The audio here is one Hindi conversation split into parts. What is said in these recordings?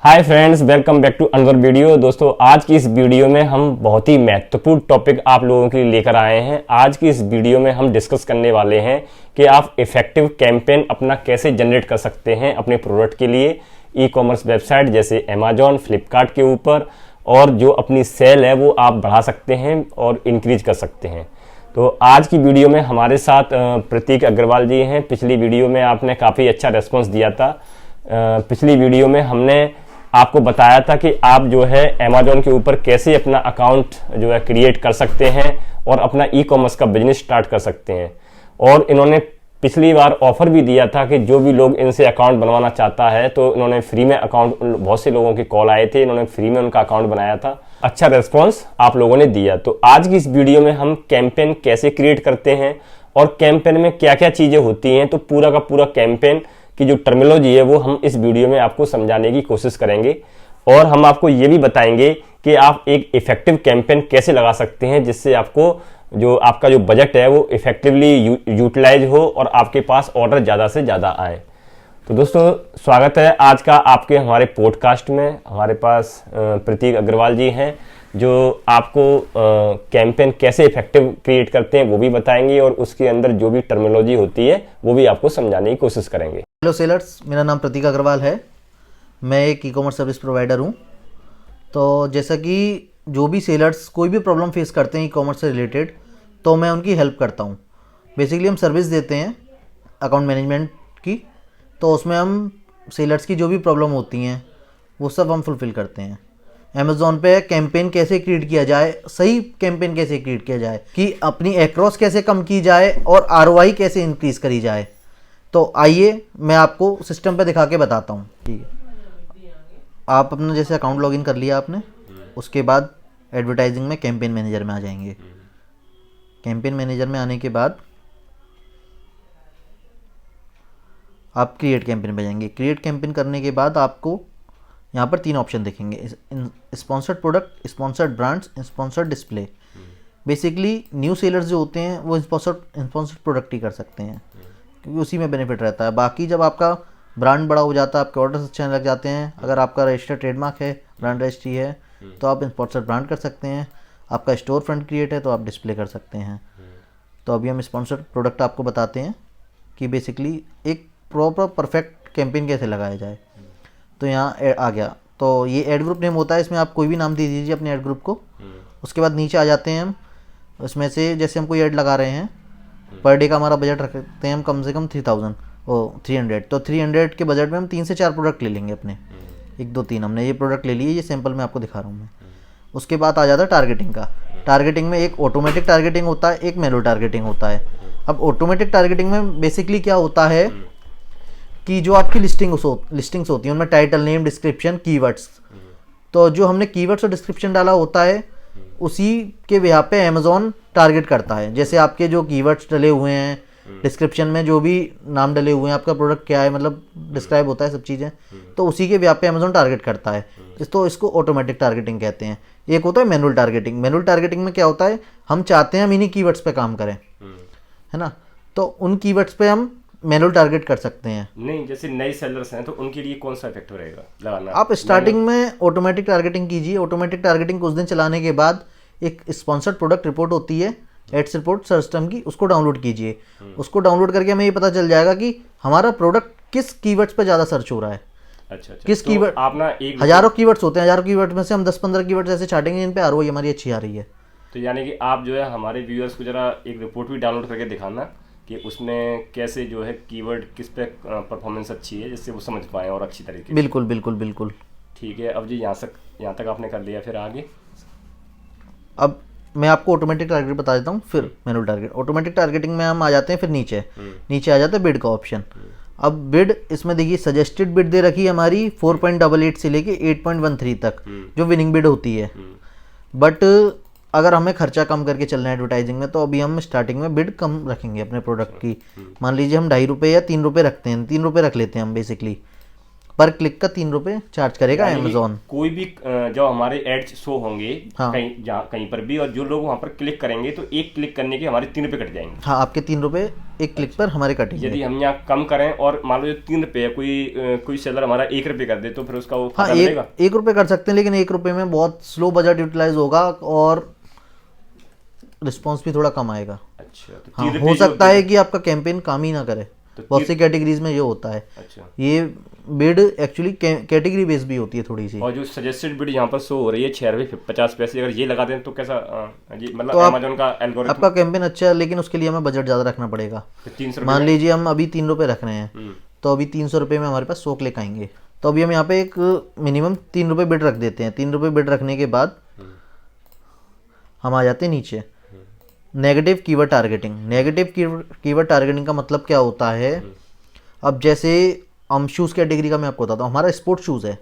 Hi friends, welcome back to another video. दोस्तों, आज की इस वीडियो में हम बहुत ही महत्वपूर्ण टॉपिक आप लोगों के लिए लेकर आए हैं। आज की इस वीडियो में हम डिस्कस करने वाले हैं कि आप इफेक्टिव कैंपेन अपना कैसे जनरेट कर सकते हैं अपने प्रोडक्ट के लिए ई कॉमर्स वेबसाइट जैसे अमेजॉन, फ्लिपकार्ट के ऊपर, और जो अपनी सेल है वो आप बढ़ा सकते हैं और इंक्रीज कर सकते हैं। तो आज की वीडियो में हमारे साथ प्रतीक अग्रवाल जी हैं। पिछली वीडियो में आपने काफ़ी अच्छा रेस्पॉन्स दिया था। पिछली वीडियो में हमने आपको बताया था कि आप जो है अमेजॉन के ऊपर कैसे अपना अकाउंट जो है क्रिएट कर सकते हैं और अपना ई कॉमर्स का बिजनेस स्टार्ट कर सकते हैं। और इन्होंने पिछली बार ऑफर भी दिया था कि जो भी लोग इनसे अकाउंट बनवाना चाहता है तो इन्होंने फ्री में अकाउंट, बहुत से लोगों के कॉल आए थे, इन्होंने फ्री में उनका अकाउंट बनाया था। अच्छा रेस्पॉन्स आप लोगों ने दिया। तो आज की इस वीडियो में हम कैंपेन कैसे क्रिएट करते हैं और कैंपेन में क्या क्या चीज़ें होती हैं, तो पूरा का पूरा कैंपेन की जो टर्मिनोलॉजी है वो हम इस वीडियो में आपको समझाने की कोशिश करेंगे। और हम आपको ये भी बताएंगे कि आप एक इफेक्टिव कैंपेन कैसे लगा सकते हैं जिससे आपको जो आपका जो बजट है वो इफेक्टिवली यूटिलाइज हो और आपके पास ऑर्डर ज़्यादा से ज़्यादा आए। तो दोस्तों, स्वागत है आज का आपके हमारे पॉडकास्ट में। हमारे पास प्रतीक अग्रवाल जी हैं जो आपको कैंपेन कैसे इफेक्टिव क्रिएट करते हैं वो भी बताएंगे और उसके अंदर जो भी टर्मिनोलॉजी होती है वो भी आपको समझाने की कोशिश करेंगे। हेलो सेलर्स, मेरा नाम प्रतीक अग्रवाल है। मैं एक ई कॉमर्स सर्विस प्रोवाइडर हूँ। तो जैसा कि जो भी सेलर्स कोई भी प्रॉब्लम फेस करते हैं ई कॉमर्स से रिलेटेड, तो मैं उनकी हेल्प करता हूँ। बेसिकली हम सर्विस देते हैं अकाउंट मैनेजमेंट की, तो उसमें हम सेलर्स की जो भी प्रॉब्लम होती हैं वो सब हम फुलफ़िल करते हैं। अमेज़ॉन पे कैंपेन कैसे क्रिएट किया जाए, सही कैंपेन कैसे क्रिएट किया जाए, कि अपनी एक्रोस कैसे कम की जाए और आरओआई कैसे इंक्रीज़ करी जाए। तो आइए मैं आपको सिस्टम पे दिखा के बताता हूँ। ठीक है, आप अपना जैसे अकाउंट लॉगिन कर लिया आपने, उसके बाद एडवर्टाइजिंग में कैंपेन मैनेजर में आ जाएंगे। कैंपेन मैनेजर में आने के बाद आप क्रिएट कैंपेन पे जाएंगे। क्रिएट कैंपेन करने के बाद आपको यहाँ पर 3 ऑप्शन दिखेंगे: sponsored product, sponsored brands, sponsored display. Basically new sellers जो होते हैं वो स्पॉन्सर्ड प्रोडक्ट ही कर सकते हैं क्योंकि उसी में बेनिफिट रहता है। बाकी जब आपका ब्रांड बड़ा हो जाता है, आपके ऑर्डर्स अच्छे आने लग जाते हैं, अगर आपका रजिस्टर्ड ट्रेडमार्क है, ब्रांड रजिस्ट्री है, तो आप स्पॉन्सर्ड ब्रांड कर सकते हैं। आपका स्टोर फ्रंट क्रिएट है तो आप डिस्प्ले कर सकते हैं। तो अभी हम स्पॉन्सर्ड प्रोडक्ट आपको बताते हैं कि बेसिकली एक प्रॉपर परफेक्ट कैंपेन कैसे लगाया जाए। तो यहाँ आ गया, तो ये ऐड ग्रुप नेम होता है, इसमें आप कोई भी नाम दे दीजिए अपने ऐड ग्रुप को। उसके बाद नीचे आ जाते हैं हम, उसमें से जैसे हम कोई ऐड लगा रहे हैं, पर डे का हमारा बजट रखते हैं हम कम से कम 300। तो 300 के बजट में हम 3 से 4 प्रोडक्ट ले लेंगे अपने। 1 2 3 हमने ये प्रोडक्ट ले लिए, ये सैंपल में आपको दिखा रहा हूँ मैं। उसके बाद आ जाता है टारगेटिंग का। टारगेटिंग में एक ऑटोमेटिक टारगेटिंग होता है, एक मैनुअल टारगेटिंग होता है। अब ऑटोमेटिक टारगेटिंग में बेसिकली क्या होता है कि जो आपकी लिस्टिंग्स होती हैं उनमें टाइटल, नेम, डिस्क्रिप्शन, कीवर्ड्स, तो जो हमने कीवर्ड्स और डिस्क्रिप्शन डाला होता है उसी के बिहाफ पे अमेज़ॉन टारगेट करता है। जैसे आपके जो कीवर्ड्स डले हुए हैं, डिस्क्रिप्शन में जो भी नाम डले हुए हैं, आपका प्रोडक्ट क्या है, मतलब डिस्क्राइब होता है सब चीज़ें, तो उसी के बिहाफ पे अमेज़ॉन टारगेट करता है। तो इसको ऑटोमेटिक टारगेटिंग कहते हैं। एक होता है मैनुअल टारगेटिंग। मैनुअल टारगेटिंग में क्या होता है, हम चाहते हैं हम इन्हीं कीवर्ड्स पे काम करें, है ना, तो उन कीवर्ड्स पे हम मैनुअल टारगेट कर सकते हैं। नहीं, जैसे नए सेलर्स हैं तो उनके लिए कौन सा इफेक्टिव रहेगा लगाना? आप स्टार्टिंग में ऑटोमेटिक टारगेटिंग कीजिए। ऑटोमेटिक टारगेटिंग कुछ दिन चलाने के बाद एक स्पॉन्सर्ड प्रोडक्ट रिपोर्ट होती है, एड्स रिपोर्ट सिस्टम की, उसको डाउनलोड कीजिए। उसको डाउनलोड करके हमें ये पता चल जाएगा कि हमारा प्रोडक्ट किस कीवर्ड्स पे ज़्यादा सर्च हो रहा है। अच्छा, किस तो कीवर्ड, आप ना एक हज़ारों कीवर्ड्स होते हैं, हज़ारों कीवर्ड में से हम 10-15 कीवर्ड्स ऐसे छाटेंगे जिन पे आरओआई हमारी अच्छी आ रही है। तो यानी कि आप जो है हमारे व्यूअर्स को जरा एक रिपोर्ट भी डाउनलोड करके दिखाना कि उसमें कैसे जो है कीवर्ड किस पे परफॉर्मेंस अच्छी है, जिससे वो समझ पाए और अच्छी तरीके से। बिल्कुल बिल्कुल बिल्कुल। ठीक है, अब जी यहाँ तक आपने कर लिया, फिर आगे? अब मैं आपको ऑटोमेटिक टारगेट बता देता हूँ, फिर मैनुअल टारगेट। ऑटोमेटिक टारगेटिंग में हम आ जाते हैं, फिर नीचे आ जाता है बिड का ऑप्शन। अब बिड, इसमें देखिए सजेस्टेड बिड दे रखी है हमारी 4.88 से लेके 8.13 तक, जो विनिंग बिड होती है। बट अगर हमें खर्चा कम करके चलना है एडवर्टाइजिंग में, तो अभी हम स्टार्टिंग में बिड कम रखेंगे अपने प्रोडक्ट की। मान लीजिए हम ₹2.5 या ₹3 रखते हैं, ₹3 रख लेते हैं हम बेसिकली। पर क्लिक का 3 रुपये चार्ज करेगा यानी अमेजोन। कोई भी जब हमारे एड्स शो होंगे हाँ। कहीं पर भी, और जो लोग वहां पर क्लिक करेंगे तो एक क्लिक करने के हमारे 3 रुपये कट जाएंगे। हाँ, आपके 3 रुपये एक क्लिक पर हमारे कटेंगे। यदि हम यहाँ कम करें और मान लो जो 3 रुपये है, कोई सेलर हमारा 1 रुपये कर दे तो फिर उसका वो हाँ, फायदा मिलेगा। 1 रुपये कर सकते हैं, लेकिन 1 रुपये में बहुत स्लो बजट यूटिलाइज होगा और रिस्पॉन्स भी थोड़ा कम आएगा। अच्छा, तो हाँ, 3 हो रुपये जो सकता है कि आपका कैंपेन काम ही ना करे। तो बहुत सी कैटेगरीज में ये होता है। अच्छा, ये बिड एक्चुअली कैटेगरी बेस भी होती है थोड़ी सी। और जो सजेस्टेड बिड यहाँ पर शो हो रही है 6 रुपये 50 पैसे, अगर ये लगा दें तो कैसा जी मतलब तो अमेजोन का एल्गोरिथम आपका कैंपेन अच्छा है, लेकिन उसके लिए हमें बजट ज़्यादा रखना पड़ेगा। 300 मान लीजिए हम अभी 3 रुपये रख रहे हैं, रुपये। तो अभी 300 रुपये में हमारे पास 100 क्लिक आएंगे। तो अभी हम यहाँ पे एक मिनिमम 3 रुपये बिड रख देते हैं। 3 रुपये बिड रखने के बाद हम आ जाते हैं नीचे, negative keyword targeting. Negative keyword targeting का मतलब क्या होता है? अब जैसे हम शूज़ कैटेगरी का मैं आपको बताता हूँ, हमारा स्पोर्ट शूज़ है।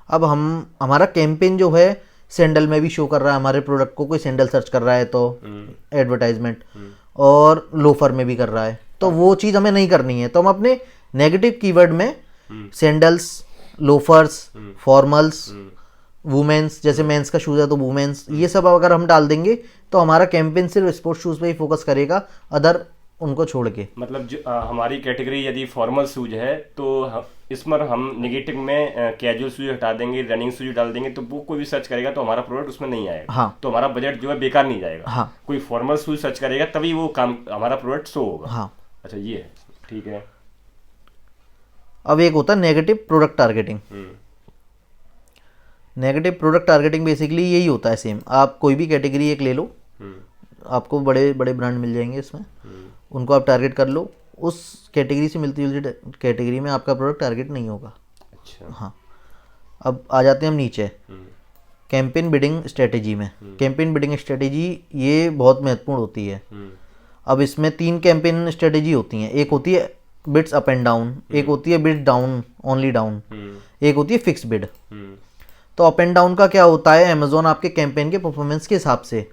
अब हमारा कैंपेन जो है सैंडल में भी शो कर रहा है हमारे प्रोडक्ट को, कोई सैंडल सर्च कर रहा है तो एडवर्टाइजमेंट, और लोफर में भी कर रहा है, तो वो चीज़ हमें नहीं करनी है। तो हम अपने नेगेटिव कीवर्ड में सैंडल्स, लोफर्स, फॉर्मल्स, वुमेन्स, जैसे मेंस का शूज़ है तो वुमेन्स, ये सब अगर हम डाल देंगे तो हमारा कैंपेन सिर्फ स्पोर्ट्स शूज़ पे ही फोकस करेगा, अदर उनको छोड़ के। मतलब जो हमारी कैटेगरी यदि फॉर्मल शूज है तो इसमें हम नेगेटिव में कैजुअल शूज हटा देंगे, रनिंग शूज डाल देंगे, तो वो कोई भी सर्च करेगा तो हमारा प्रोडक्ट उसमें नहीं आएगा। हाँ। तो हमारा बजट जो है बेकार नहीं जाएगा। हाँ। कोई फॉर्मल शूज सर्च करेगा तभी वो काम हमारा प्रोडक्ट शो होगा। हाँ। अच्छा, ये है, ठीक है। अब एक होता है negative product targeting. Negative product targeting basically यही होता है सेम। आप कोई भी कैटेगरी एक ले लो, आपको बड़े बड़े ब्रांड मिल जाएंगे इसमें, उनको आप टारगेट कर लो। उस कैटेगरी से मिलती जुलती कैटेगरी में आपका प्रोडक्ट टारगेट नहीं होगा। अच्छा। हाँ। अब आ जाते हैं हम नीचे, कैंपेन बिडिंग स्ट्रेटेजी में। कैंपेन बिडिंग स्ट्रेटेजी ये बहुत महत्वपूर्ण होती है। अब इसमें 3 कैंपेन स्ट्रेटेजी होती हैं। एक होती है बिड्स अप एंड डाउन, एक होती है बिड डाउन ओनली डाउन, एक होती है फिक्स बिड। तो अप एंड डाउन का क्या होता है? अमेजोन आपके कैंपेन के परफॉर्मेंस के हिसाब से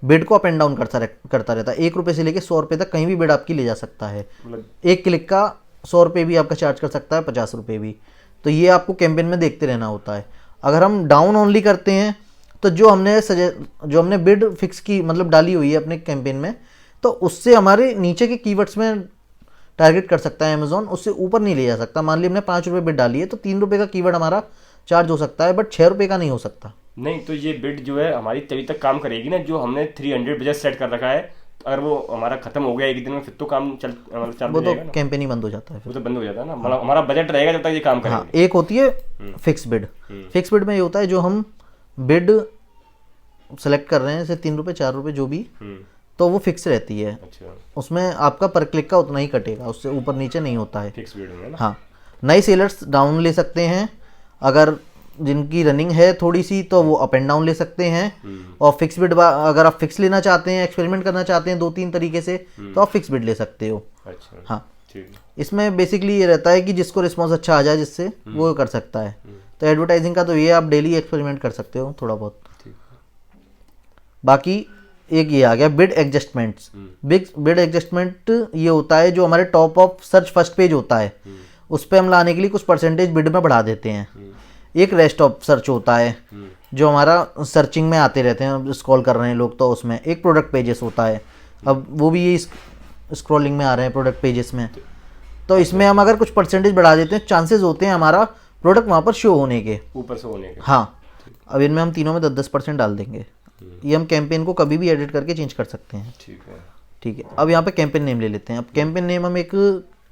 बिड को अप एंड डाउन करता रहता है। 1 रुपये से लेकर 100 रुपये तक कहीं भी बिड आपकी ले जा सकता है। एक क्लिक का 100 रुपये भी आपका चार्ज कर सकता है, 50 रुपये भी। तो ये आपको कैंपेन में देखते रहना होता है। अगर हम डाउन ओनली करते हैं तो जो हमने बिड फिक्स की मतलब डाली हुई है अपने कैंपेन में, तो उससे हमारे नीचे के कीवर्ड्स में टारगेट कर सकता है अमेजोन, उससे ऊपर नहीं ले जा सकता। मान ली हमने 5 रुपये बिड डाली है तो 3 रुपये का कीवर्ड हमारा चार्ज हो सकता है, बट 6 रुपये का नहीं हो सकता। नहीं, तो ये बिड जो है हमारी तभी तक काम करेगी ना, जो हमने 300 बजट सेट कर रखा है। अगर वो हमारा खत्म हो गया एक दिन में, फिर तो काम चल वो जाएगा तो ना। कैंपेन ही बंद हो जाता है वो फिर। तो बंद हो जाता है ना, मतलब हमारा बजट रहेगा जब तक ये काम हाँ, करेंगे। एक होती है फिक्स बिड। फिक्स बिड में ये होता है जो हम बिड सेलेक्ट कर रहे हैं, जैसे 3 रुपये 4 रुपये जो भी, तो वो फिक्स रहती है। अच्छा, उसमें आपका पर क्लिक का उतना ही कटेगा, उससे ऊपर नीचे नहीं होता है। फिक्स बिड में ना। हाँ। नए सेलर्स डाउन ले सकते हैं, अगर जिनकी रनिंग है थोड़ी सी तो वो अप एंड डाउन ले सकते हैं। और फिक्स बिड अगर आप फिक्स लेना चाहते हैं, एक्सपेरिमेंट करना चाहते हैं 2-3 तरीके से, तो आप फिक्स बिड ले सकते हो। अच्छा, हाँ। ठीक है। इसमें बेसिकली ये रहता है कि जिसको रिस्पॉन्स अच्छा आ जाए जिससे वो कर सकता है। तो एडवर्टाइजिंग का तो ये आप डेली एक्सपेरिमेंट कर सकते हो थोड़ा बहुत। ठीक है। बाकी एक ये आ गया बिड एडजस्टमेंट्स। बिड एडजस्टमेंट ये होता है जो हमारे top of search first page होता है, उस पर हम लाने के लिए कुछ परसेंटेज बिड में बढ़ा देते हैं। एक रेस्ट ऑफ सर्च होता है जो हमारा सर्चिंग में आते रहते हैं, स्क्रॉल कर रहे हैं लोग, तो उसमें एक प्रोडक्ट पेजेस होता है। अब वो भी ये स्क्रॉलिंग में आ रहे हैं प्रोडक्ट पेजेस में, तो इसमें हम अगर कुछ परसेंटेज बढ़ा देते हैं, चांसेस होते हैं हमारा प्रोडक्ट वहाँ पर शो होने के, ऊपर से होने के। हाँ। अब इनमें हम तीनों में 10-10% डाल देंगे। ये हम कैंपेन को कभी भी एडिट करके चेंज कर सकते हैं। ठीक है। ठीक है। अब यहाँ पे कैंपेन नेम ले लेते हैं। अब कैंपेन नेम हम एक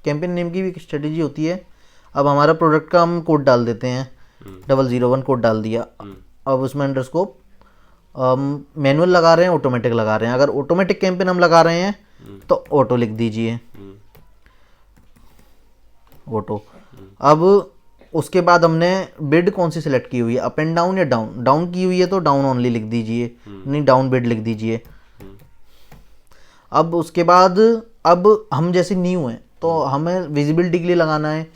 कैंपेन नेम की भी एक स्ट्रेटेजी होती है। अब हमारा प्रोडक्ट का हम कोड डाल देते हैं, 001 कोड डाल दिया। अब उसमें अंडरस्कोप मैनुअल लगा रहे हैं, ऑटोमेटिक लगा रहे हैं। अगर ऑटोमेटिक कैंपेन हम लगा रहे हैं तो ऑटो लिख दीजिए, ऑटो। अब उसके बाद हमने बिड कौन सी सिलेक्ट की हुई है, अप एंड डाउन या डाउन। डाउन की हुई है तो डाउन ओनली लिख दीजिए, नहीं डाउन बिड लिख दीजिए। अब उसके बाद अब हम जैसे न्यू हैं तो हमें विजिबिलिटी के लिए लगाना है,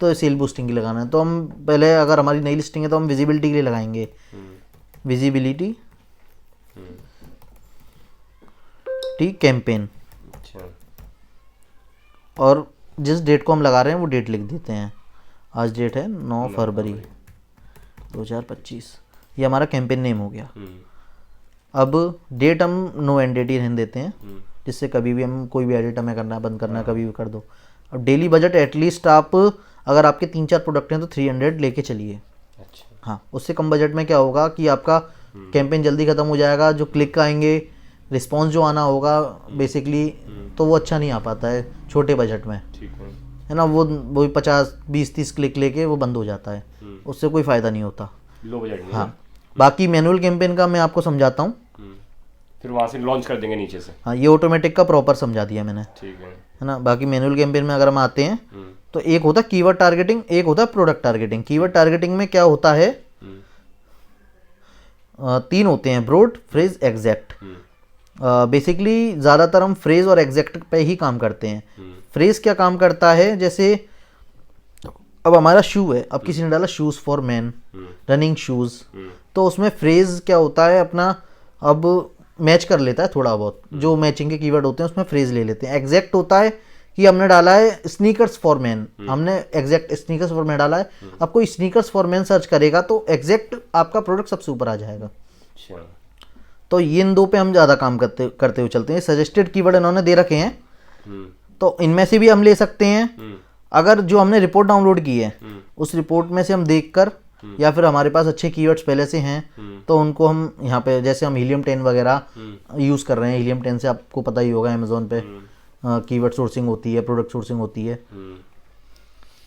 तो सेल बूस्टिंग के लिए लगाना है। तो हम पहले अगर हमारी नई लिस्टिंग है तो हम विजिबिलिटी के लिए लगाएंगे, विजिबिलिटी टी कैंपेन। अच्छा। और जिस डेट को हम लगा रहे हैं वो डेट लिख देते हैं। आज डेट है 9 फरवरी 2025। ये हमारा कैंपेन नेम हो गया। अब डेट हम नो एंड डेट ही रहने देते हैं, जिससे कभी भी हम कोई भी एडिट हमें करना है, बंद करना है, कभी भी कर दो। अब डेली बजट एटलीस्ट आप अगर आपके 3-4 प्रोडक्ट हैं तो 300 लेके चलिए। अच्छा। हाँ, उससे कम बजट में क्या होगा कि आपका कैंपेन जल्दी ख़त्म हो जाएगा, जो क्लिक आएंगे, रिस्पॉन्स जो आना होगा बेसिकली, तो वो अच्छा नहीं आ पाता है छोटे बजट में, ठीक है ना। वो 50-20-30 क्लिक लेके वो बंद हो जाता है, उससे कोई फ़ायदा नहीं होता। लो बजट में। हाँ, बाकी मैनुअल कैंपेन का मैं आपको समझाता हूँ, फिर वहाँ से लॉन्च कर देंगे नीचे से। हाँ, ये ऑटोमेटिक का प्रॉपर समझा दिया मैंने, ठीक है। है ना। बाकी मैनुअल कैंपेन में अगर हम आते हैं तो एक होता है कीवर्ड टारगेटिंग, एक होता है प्रोडक्ट टारगेटिंग। कीवर्ड टारगेटिंग में क्या होता है, 3 होते हैं, ब्रॉड, फ्रेज, एग्जैक्ट। बेसिकली ज़्यादातर हम फ्रेज और एग्जैक्ट पे ही काम करते हैं। फ्रेज क्या काम करता है, जैसे अब हमारा शू है, अब किसी ने डाला shoes for man, running shoes, तो उसमें फ्रेज क्या होता है अपना, अब मैच कर लेता है थोड़ा बहुत, जो मैचिंग के कीवर्ड होते हैं उसमें फ्रेज ले लेते हैं। एग्जैक्ट होता है कि हमने डाला है स्नीकर्स फॉर मैन, हमने एग्जैक्ट स्नीकर्स फॉर मैन डाला है, अब कोई स्नीकर्स फॉर मैन सर्च करेगा तो एग्जैक्ट आपका प्रोडक्ट सबसे ऊपर आ जाएगा। अच्छा। तो ये इन दो पे हम ज़्यादा काम करते हुए चलते हैं। सजेस्टेड कीवर्ड इन्होंने दे रखे हैं, तो इनमें से भी हम ले सकते हैं। अगर जो हमने रिपोर्ट डाउनलोड की है उस रिपोर्ट में से हम देखकर, या फिर हमारे पास अच्छे कीवर्ड्स पहले से हैं तो उनको हम यहाँ पे, जैसे हम हीलियम 10 वगैरह यूज़ कर रहे हैं, हीलियम 10 से आपको पता ही होगा अमेजोन पे कीवर्ड सोर्सिंग होती है, प्रोडक्ट सोर्सिंग होती है,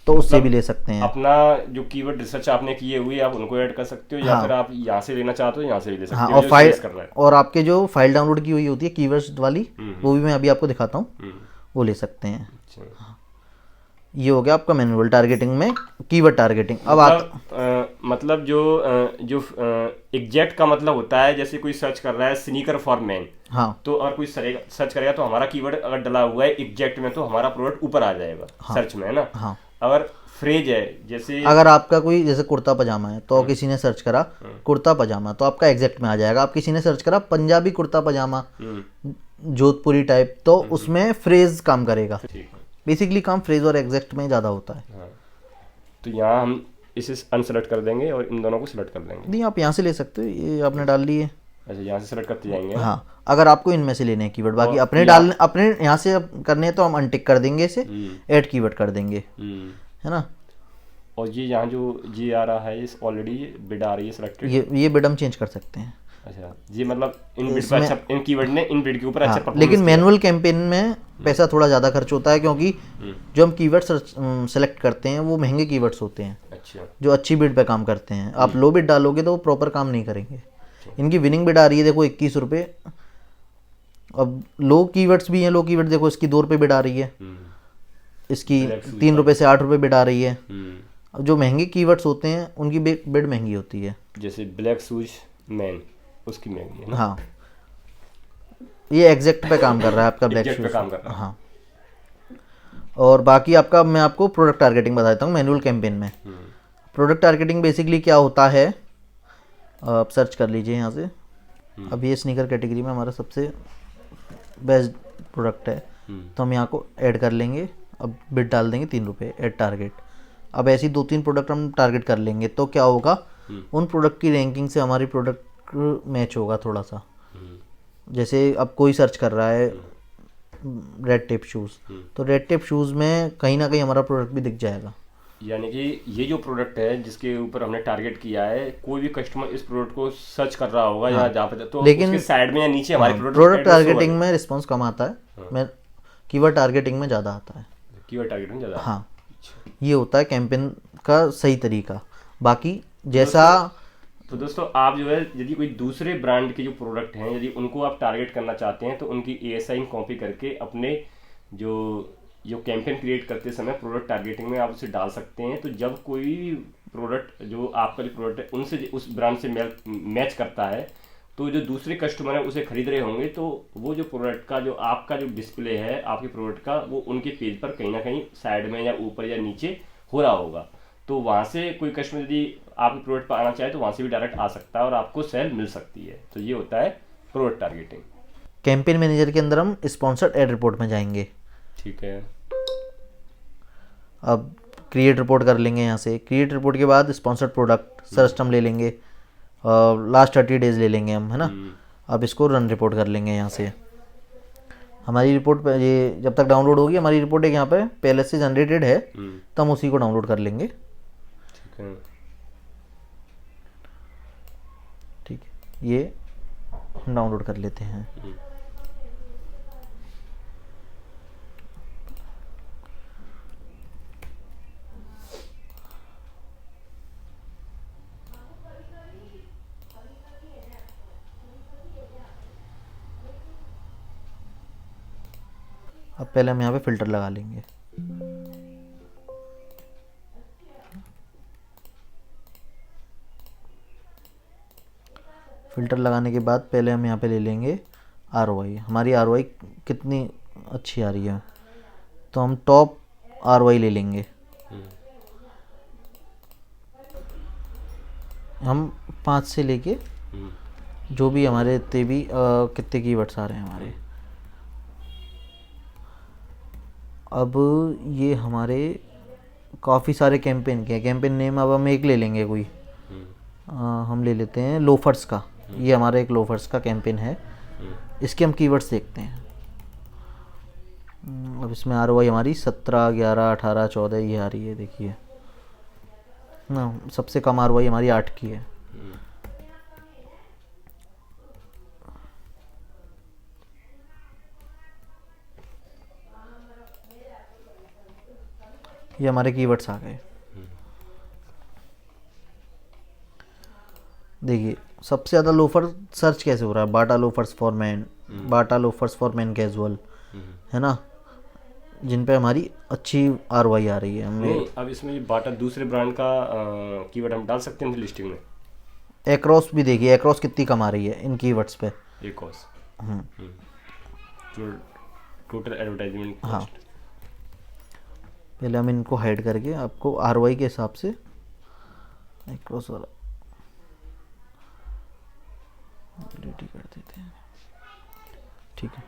तो उससे भी ले सकते हैं। अपना जो कीवर्ड रिसर्च आपने किए हुए आप उनको ऐड कर सकते हो, या फिर आप यहाँ से लेना चाहते हो यहाँ से भी ले सकते हाँ, हो। और फाइल और आपके जो फाइल डाउनलोड की हुई होती है कीवर्ड्स वाली, वो भी मैं अभी आपको दिखाता हूँ, वो ले सकते हैं। ये हो गया आपका मैनुअल टारगेटिंग में कीवर्ड टारगेटिंग। अब मतलब जो एग्जैक्ट का मतलब होता है, जैसे कोई सर्च कर रहा है स्नीकर फॉर मैन, हाँ, तो अगर कोई सर्च करेगा तो हमारा कीवर्ड अगर डला हुआ है एग्जैक्ट में तो हमारा प्रोडक्ट ऊपर आ जाएगा सर्च में, है ना। हाँ, अगर फ्रेज है, जैसे अगर आपका कोई जैसे कुर्ता पजामा है तो किसी ने सर्च करा कुर्ता पजामा, तो आपका एग्जैक्ट में आ जाएगा। आप किसी ने सर्च करा पंजाबी कुर्ता पजामा, जोधपुरी टाइप, तो उसमें फ्रेज काम करेगा। बेसिकली काम फ्रेज और एग्जैक्ट में ज़्यादा होता है। हाँ। तो यहाँ हम इसे अनसेलेक्ट कर देंगे और इन दोनों को सिलेक्ट कर देंगे। नहीं, आप यहाँ से ले सकते हो, ये आपने डाल लिए। अच्छा, यहाँ से सेलेक्ट करते जाएंगे। हाँ, अगर आपको इनमें से लेने हैं कीवर्ड, बाकी अपने डालने, अपने यहाँ से करने हैं तो हम अनटिक कर देंगे इसे, ऐड कीवर्ड कर देंगे, है ना। और ये यहाँ जो जी आ रहा है, इस ऑलरेडी बिड आ रही है सिलेक्टेड, ये बिड हम चेंज कर सकते हैं। अच्छा, ये मतलब इन बिड पर अच्छा, इन कीवर्ड ने इन बिड के ऊपर अच्छा परफॉर्मेंस लेकिन मैनुअल कैंपेन में पैसा थोड़ा ज़्यादा खर्च होता है, क्योंकि जो हम कीवर्ड सेलेक्ट करते हैं वो महंगे कीवर्ड्स होते हैं। अच्छा। जो अच्छी बिड पे काम करते हैं। आप लो बिड डालोगे तो वो प्रॉपर काम नहीं करेंगे। इनकी विनिंग बिड आ रही है देखो 21 रुपये। अब लो कीवर्ड्स भी हैं, लो कीवर्ड देखो इसकी 2 रुपये बिड आ रही है, इसकी 3 रुपये से 8 रुपये बिड आ रही है। अब जो महंगे कीवर्ड्स होते हैं उनकी बिड महंगी होती है। जैसे ब्लैक शूज मैन, उसकी महंगी है ना। हाँ, ये एग्जैक्ट पे काम कर रहा है आपका ब्लैक शूज पे काम कर रहा है। हाँ, और बाकी आपका मैं आपको प्रोडक्ट टारगेटिंग बताता हूँ मैनुअल कैंपेन में। प्रोडक्ट टारगेटिंग बेसिकली क्या होता है, आप सर्च कर लीजिए यहाँ से। अब ये स्नीकर कैटेगरी में हमारा सबसे बेस्ट प्रोडक्ट है, तो हम यहाँ को ऐड कर लेंगे। अब बिड डाल देंगे 3 रुपये, ऐड टारगेट। अब ऐसी 2-3 प्रोडक्ट हम टारगेट कर लेंगे, तो क्या होगा, उन प्रोडक्ट की रैंकिंग से हमारी प्रोडक्ट मैच होगा थोड़ा सा। जैसे अब कोई सर्च कर रहा है रेड टेप शूज़, तो रेड टेप शूज़ में कहीं ना कहीं हमारा प्रोडक्ट भी दिख जाएगा। यानी कि ये जो प्रोडक्ट है जिसके ऊपर हमने टारगेट किया है, कोई भी कस्टमर इस प्रोडक्ट को सर्च कर रहा होगा या जहाँ पे, तो लेकिन उसके साइड में या नीचे हमारे प्रोडक्ट टारगेटिंग में रिस्पांस कम आता है, मैं कीवर्ड टारगेटिंग में ज़्यादा आता है। कीवर्ड टारगेटिंग ज़्यादा। हाँ, ये होता है कैंपेन का सही तरीका। बाकी जैसा तो दोस्तों आप जो है, यदि कोई दूसरे ब्रांड के जो प्रोडक्ट हैं यदि उनको आप टारगेट करना चाहते हैं तो उनकी ASI कॉपी करके अपने जो कैंपेन क्रिएट करते समय प्रोडक्ट टारगेटिंग में आप उसे डाल सकते हैं। तो जब कोई प्रोडक्ट जो आपका जो प्रोडक्ट है उनसे उस ब्रांड से मैच करता है, तो जो दूसरे कस्टमर है उसे खरीद रहे होंगे, तो वो जो प्रोडक्ट का जो आपका जो डिस्प्ले है आपके प्रोडक्ट का, वो उनके पेज पर कहीं ना कहीं साइड में या ऊपर या नीचे हो रहा होगा। तो वहाँ से कोई कस्टमर यदि आपके प्रोडक्ट पर आना चाहे तो वहाँ से भी डायरेक्ट आ सकता है और आपको सेल मिल सकती है। तो ये होता है प्रोडक्ट टारगेटिंग। कैंपेन मैनेजर के अंदर हम स्पॉन्सर्ड एड रिपोर्ट में जाएंगे। ठीक है। अब क्रिएट रिपोर्ट कर लेंगे यहाँ से। क्रिएट रिपोर्ट के बाद स्पॉन्सर्ड प्रोडक्ट सर्च टर्म ले लेंगे, लास्ट 30 डेज ले लेंगे हम, है ना। अब इसको रन रिपोर्ट कर लेंगे यहाँ से। हमारी रिपोर्ट पे ये जब तक डाउनलोड होगी, हमारी रिपोर्ट एक यहाँ पे पहले से जनरेटेड है, तो हम उसी को डाउनलोड कर लेंगे। ठीक है, ये हम डाउनलोड कर लेते हैं। अब पहले हम यहाँ पे फिल्टर लगा लेंगे। फिल्टर लगाने के बाद पहले हम यहाँ पे ले लेंगे ROI। हमारी ROI कितनी अच्छी आ रही है, तो हम टॉप ROI ले लेंगे। हम 5 से लेके जो भी हमारे इतने भी कितने कीवर्ड्स आ रहे हैं हमारे। अब ये हमारे काफ़ी सारे कैंपेन के हैं। कैंपेन नेम अब हम एक ले लेंगे कोई, हम ले लेते हैं लोफर्स का। ये हमारा एक लोफर्स का कैंपेन है, इसके हम कीवर्ड्स देखते हैं। अब इसमें ROI हमारी 17, 11, 18, 14 ये आ रही है, देखिए ना। सबसे कम ROI हमारी 8 की है। ये हमारे कीवर्ड्स आ गए। देखिए सबसे ज़्यादा लोफर सर्च कैसे हो रहा है, Bata loafers for man, Bata loafers for man casual, है ना, जिन पे हमारी अच्छी ROI आ रही है। हमें अब इसमें ये बाटा दूसरे ब्रांड का कीवर्ड हम डाल सकते हैं लिस्टिंग में। एक्रोस भी देखिए, एक्रोस कितनी कम आ रही है इन कीवर्ड्स पे। Across total advertisement. हाँ, पहले हम इनको हाइड करके आपको ROI के हिसाब से एक्रोस वाला डिलीट कर देते हैं। ठीक है,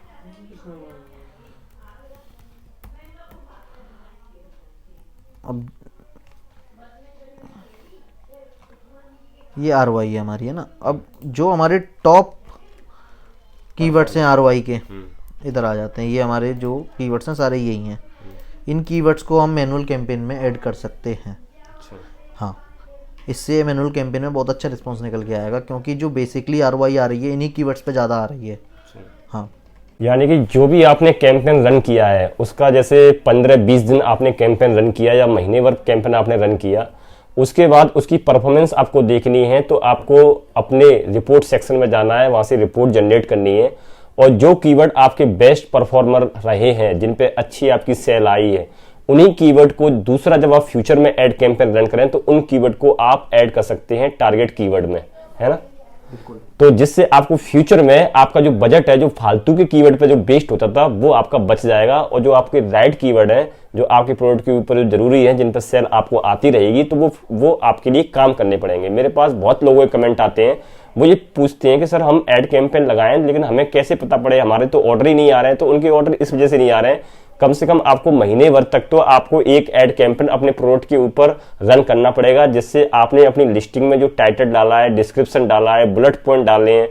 अब ये ROI है हमारी, है ना। अब जो हमारे टॉप कीवर्ड्स हैं ROI के, इधर आ जाते हैं। ये हमारे जो कीवर्ड्स हैं सारे यही हैं। इन कीवर्ड्स को हम मैनुअल कैंपेन में ऐड कर सकते हैं। हाँ, इससे मैनुअल कैंपेन में बहुत अच्छा रिस्पॉन्स निकल के आएगा, क्योंकि जो बेसिकली ROI आ रही है इन्हीं कीवर्ड्स पे ज़्यादा आ रही है। हाँ, यानी कि जो भी आपने कैंपेन रन किया है उसका जैसे 15-20 दिन आपने कैंपेन रन किया या महीने भर कैंपेन आपने रन किया, उसके बाद उसकी परफॉर्मेंस आपको देखनी है, तो आपको अपने रिपोर्ट सेक्शन में जाना है, वहाँ से रिपोर्ट जनरेट करनी है। और जो कीवर्ड आपके बेस्ट परफॉर्मर रहे हैं, जिन पे अच्छी आपकी सेल आई है, उन्हीं कीवर्ड को दूसरा जब आप फ्यूचर में ऐड कैंपेन रन करें तो उन कीवर्ड को आप ऐड कर सकते हैं टारगेट कीवर्ड में, है ना। तो जिससे आपको फ्यूचर में आपका जो बजट है, जो फालतू के कीवर्ड पे जो बेस्ड होता था, वो आपका बच जाएगा। और जो आपके राइट कीवर्ड है, जो आपके प्रोडक्ट के ऊपर जो जरूरी है, जिन पर सेल आपको आती रहेगी, तो वो आपके लिए काम करने पड़ेंगे। मेरे पास बहुत लोगों के कमेंट आते हैं, वो ये पूछते हैं कि सर हम ऐड कैंपेन लगाएं, लेकिन हमें कैसे पता पड़े, हमारे तो ऑर्डर ही नहीं आ रहे हैं। तो उनके ऑर्डर इस वजह से नहीं आ रहे हैं, कम से कम आपको महीने भर तक तो आपको एक ऐड कैंपेन अपने प्रोडक्ट के ऊपर रन करना पड़ेगा, जिससे आपने अपनी लिस्टिंग में जो टाइटल डाला है, डिस्क्रिप्शन डाला है, बुलेट पॉइंट डाले हैं,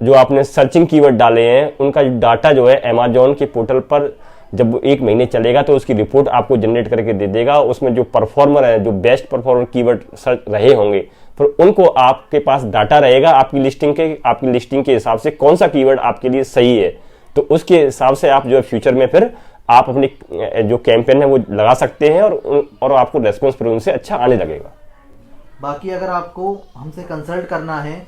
जो आपने सर्चिंग कीवर्ड डाले हैं, उनका डाटा जो है अमेजोन के पोर्टल पर जब 1 महीने चलेगा तो उसकी रिपोर्ट आपको जनरेट करके दे देगा। उसमें जो परफॉर्मर है, जो बेस्ट परफॉर्मर कीवर्ड सर्च रहे होंगे, फिर उनको आपके पास डाटा रहेगा आपकी लिस्टिंग के हिसाब से कौन सा कीवर्ड आपके लिए सही है। तो उसके हिसाब से आप जो है फ्यूचर में फिर आप अपनी जो कैंपेन है वो लगा सकते हैं, और आपको रेस्पॉन्स फिर उनसे अच्छा आने लगेगा। बाकी अगर आपको हमसे कंसल्ट करना है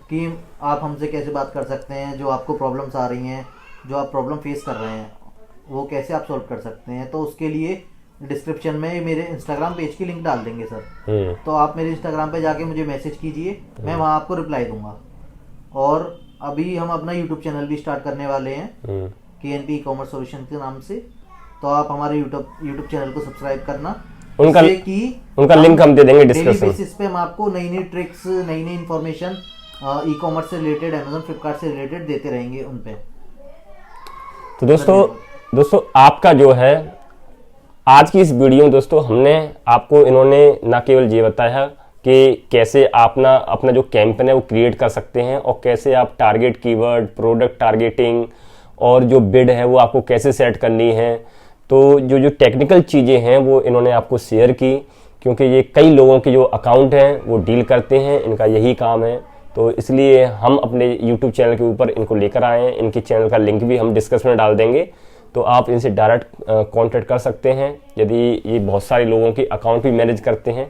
कि आप हमसे कैसे बात कर सकते हैं, जो आपको प्रॉब्लम्स आ रही हैं, जो आप प्रॉब्लम फेस कर रहे हैं, वो कैसे आप सॉल्व कर सकते हैं, तो उसके लिए डिस्क्रिप्शन में मेरे इंस्टाग्राम पेज की लिंक डाल देंगे सर। तो आप मेरे इंस्टाग्राम पे जाके मुझे मैसेज कीजिए, मैं वहाँ आपको रिप्लाई दूंगा। और अभी हम अपना यूट्यूब चैनल भी स्टार्ट करने वाले हैं KNP ई-कॉमर्स सॉल्यूशन के नाम से। तो आप हमारे यूट्यूब चैनल को सब्सक्राइब करना, उनका लिंक हम दे देंगे डिस्क्रिप्शन बेसिस पे। हम आपको नई नई ट्रिक्स, नई नई इन्फॉर्मेशन ई-कॉमर्स से रिलेटेड, अमेजोन फ्लिपकार्ट से रिलेटेड देते रहेंगे उन पे। तो दोस्तों आपका जो है आज की इस वीडियो में दोस्तों हमने आपको इन्होंने ना केवल ये बताया कि कैसे अपना जो कैंपेन है वो क्रिएट कर सकते हैं और कैसे आप टारगेट कीवर्ड, प्रोडक्ट टारगेटिंग और जो बिड है वो आपको कैसे सेट करनी है। तो जो टेक्निकल चीज़ें हैं वो इन्होंने आपको शेयर की, क्योंकि ये कई लोगों के जो अकाउंट हैं वो डील करते हैं, इनका यही काम है। तो इसलिए हम अपने YouTube चैनल के ऊपर इनको लेकर आए हैं। इनके चैनल का लिंक भी हम डिस्क्रिप्शन में डाल देंगे, तो आप इनसे डायरेक्ट कांटेक्ट कर सकते हैं। यदि ये बहुत सारे लोगों के अकाउंट भी मैनेज करते हैं,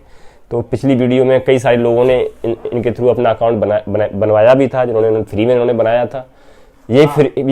तो पिछली वीडियो में कई सारे लोगों ने इनके थ्रू अपना अकाउंट बनवाया भी था, जिन्होंने फ्री में इन्होंने बनाया था। ये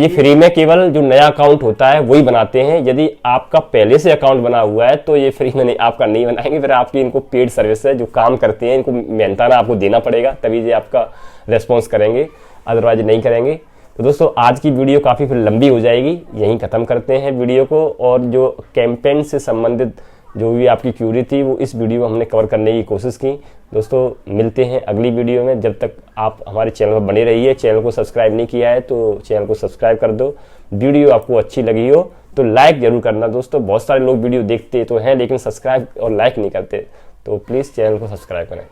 फ्री में केवल जो नया अकाउंट होता है वही बनाते हैं। यदि आपका पहले से अकाउंट बना हुआ है तो ये फ्री में आपका नहीं बनाएंगे, फिर आपकी इनको पेड सर्विस है जो काम करते हैं, इनको मेहनताना आपको देना पड़ेगा, तभी ये आपका रेस्पॉन्स करेंगे, अदरवाइज नहीं करेंगे। तो दोस्तों आज की वीडियो काफ़ी फिर लंबी हो जाएगी, यहीं ख़त्म करते हैं वीडियो को। और जो कैंपेन से संबंधित जो भी आपकी क्यूरी थी वो इस वीडियो में हमने कवर करने की कोशिश की। दोस्तों मिलते हैं अगली वीडियो में, जब तक आप हमारे चैनल पर बने रहिए। चैनल को सब्सक्राइब नहीं किया है तो चैनल को सब्सक्राइब कर दो। वीडियो आपको अच्छी लगी हो तो लाइक जरूर करना दोस्तों। बहुत सारे लोग वीडियो देखते तो हैं लेकिन सब्सक्राइब और लाइक नहीं करते, तो प्लीज़ चैनल को सब्सक्राइब करें।